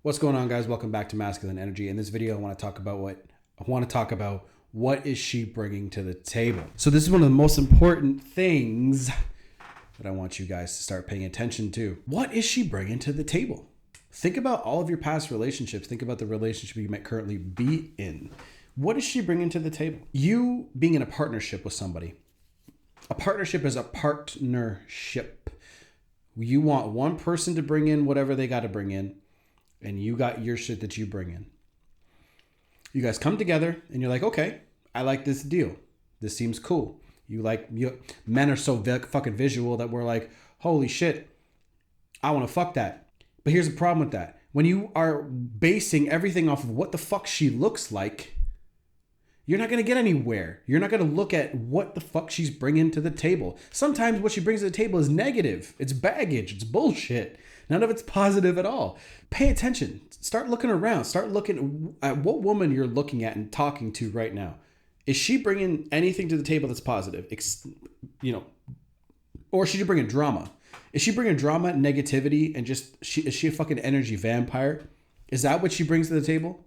What's going on, guys? Welcome back to Masculine Energy. In this video, I want to talk about what is she bringing to the table. So this is one of the most important things that I want you guys to start paying attention to. What is she bringing to the table? Think about all of your past relationships. Think about the relationship you might currently be in. What is she bringing to the table? You being in a partnership with somebody. A partnership is a partnership. You want one person to bring in whatever they got to bring in, and you got your shit that you bring in. You guys come together and you're like, okay, I like this deal. This seems cool. Men are so fucking visual that we're like, holy shit, I want to fuck that. But here's the problem with that. When you are basing everything off of what the fuck she looks like, you're not going to get anywhere. You're not going to look at what the fuck she's bringing to the table. Sometimes what she brings to the table is negative. It's baggage. It's bullshit. None of it's positive at all. Pay attention. Start looking around. Start looking at what woman you're looking at and talking to right now. Is she bringing anything to the table that's positive? Or is she bringing drama? Is she bringing drama, negativity, and is she a fucking energy vampire? Is that what she brings to the table?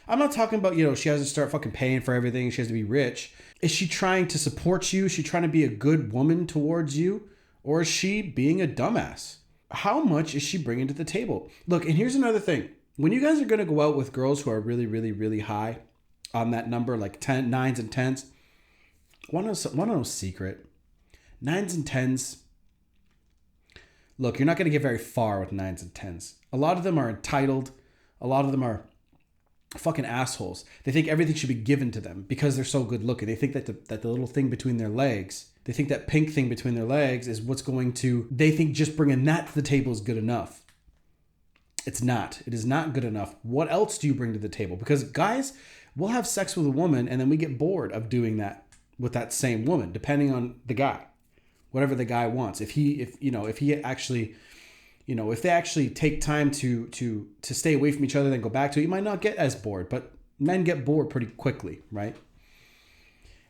I'm not talking about, she has to start fucking paying for everything. She has to be rich. Is she trying to support you? Is she trying to be a good woman towards you? Or is she being a dumbass? How much is she bringing to the table? Look, and here's another thing. When you guys are going to go out with girls who are really, really, really high on that number, like 9s and 10s, one of those secret. 9s and 10s. Look, you're not going to get very far with 9s and 10s. A lot of them are entitled. A lot of them are fucking assholes. They think everything should be given to them because they're so good looking. They think that the little thing between their legs, they think that pink thing between their legs is what's they think just bringing that to the table is good enough. It's not. It is not good enough. What else do you bring to the table? Because guys, we'll have sex with a woman and then we get bored of doing that with that same woman, depending on the guy, whatever the guy wants. If they actually take time to stay away from each other, then go back to it, you might not get as bored, but men get bored pretty quickly, right?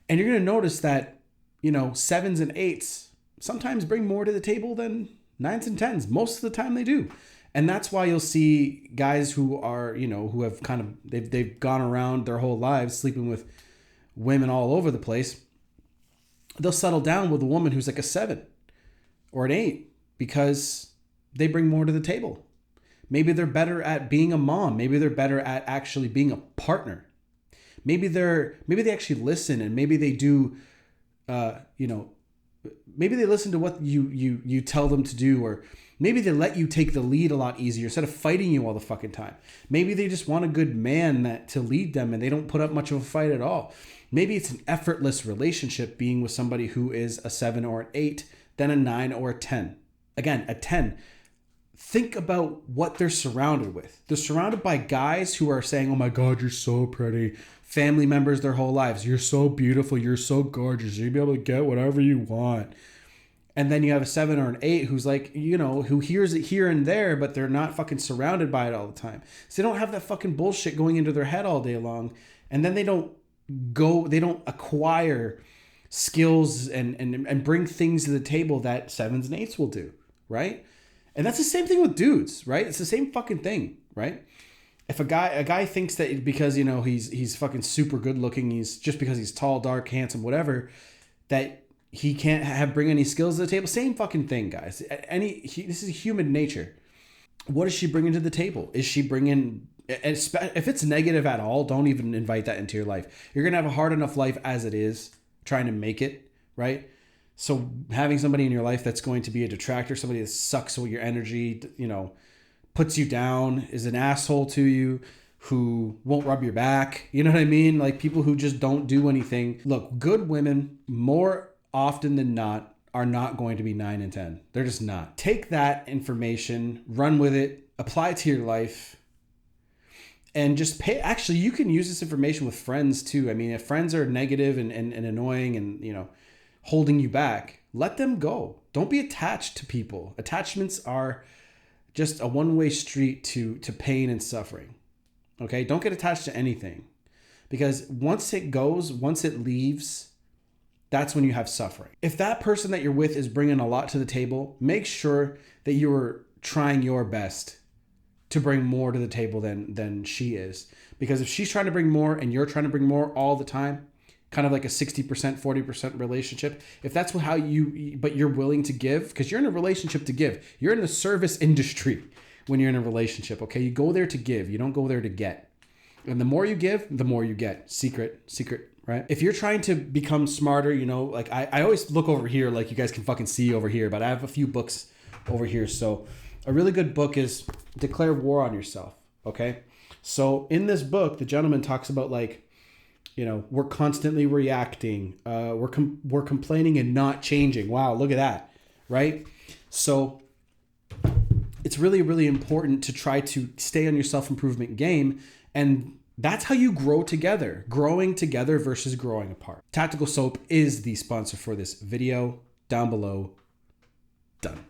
And you're going to notice that, 7s and 8s sometimes bring more to the table than 9s and 10s. Most of the time they do. And that's why you'll see guys who are, who have they've gone around their whole lives sleeping with women all over the place. They'll settle down with a woman who's like a 7 or an 8 because they bring more to the table. Maybe they're better at being a mom. Maybe they're better at actually being a partner. Maybe they actually listen, and maybe they do, maybe they listen to what you tell them to do, or maybe they let you take the lead a lot easier instead of fighting you all the fucking time. Maybe they just want a good man to lead them and they don't put up much of a fight at all. Maybe it's an effortless relationship being with somebody who is a 7 or an 8 than a 9 or a 10. Again, a 10. Think about what they're surrounded with. They're surrounded by guys who are saying, oh my God, you're so pretty. Family members their whole lives. You're so beautiful. You're so gorgeous. You'll be able to get whatever you want. And then you have a 7 or an 8 who's like, who hears it here and there, but they're not fucking surrounded by it all the time. So they don't have that fucking bullshit going into their head all day long. And then they don't acquire skills and bring things to the table that 7s and 8s will do, right? And that's the same thing with dudes, right? It's the same fucking thing, right? If a guy thinks that because, he's fucking super good looking, he's just because he's tall, dark, handsome, whatever, that he can't bring any skills to the table. Same fucking thing, guys. This is human nature. What is she bringing to the table? Is she bringing, if it's negative at all, don't even invite that into your life. You're going to have a hard enough life as it is, trying to make it, right? So having somebody in your life that's going to be a detractor, somebody that sucks with your energy, puts you down, is an asshole to you, who won't rub your back. You know what I mean? Like people who just don't do anything. Look, good women, more often than not, are not going to be 9 and 10. They're just not. Take that information, run with it, apply it to your life, and just pay. Actually, you can use this information with friends too. I mean, if friends are negative and annoying and, holding you back, let them go. Don't be attached to people. Attachments are just a one-way street to pain and suffering. Okay? Don't get attached to anything. Because once it leaves, that's when you have suffering. If that person that you're with is bringing a lot to the table, make sure that you're trying your best to bring more to the table than she is. Because if she's trying to bring more and you're trying to bring more all the time, kind of like a 60%, 40% relationship, if that's how but you're willing to give, because you're in a relationship to give. You're in the service industry when you're in a relationship, okay? You go there to give. You don't go there to get. And the more you give, the more you get. Secret, right? If you're trying to become smarter, you know, like I always look over here, like you guys can fucking see over here, but I have a few books over here. So a really good book is Declare War on Yourself, okay? So in this book, the gentleman talks about like, you know, we're constantly reacting. We're complaining and not changing. Wow, look at that, right? So it's really, really important to try to stay on your self-improvement game. And that's how you grow together. Growing together versus growing apart. Tactical Soap is the sponsor for this video. Down below. Done.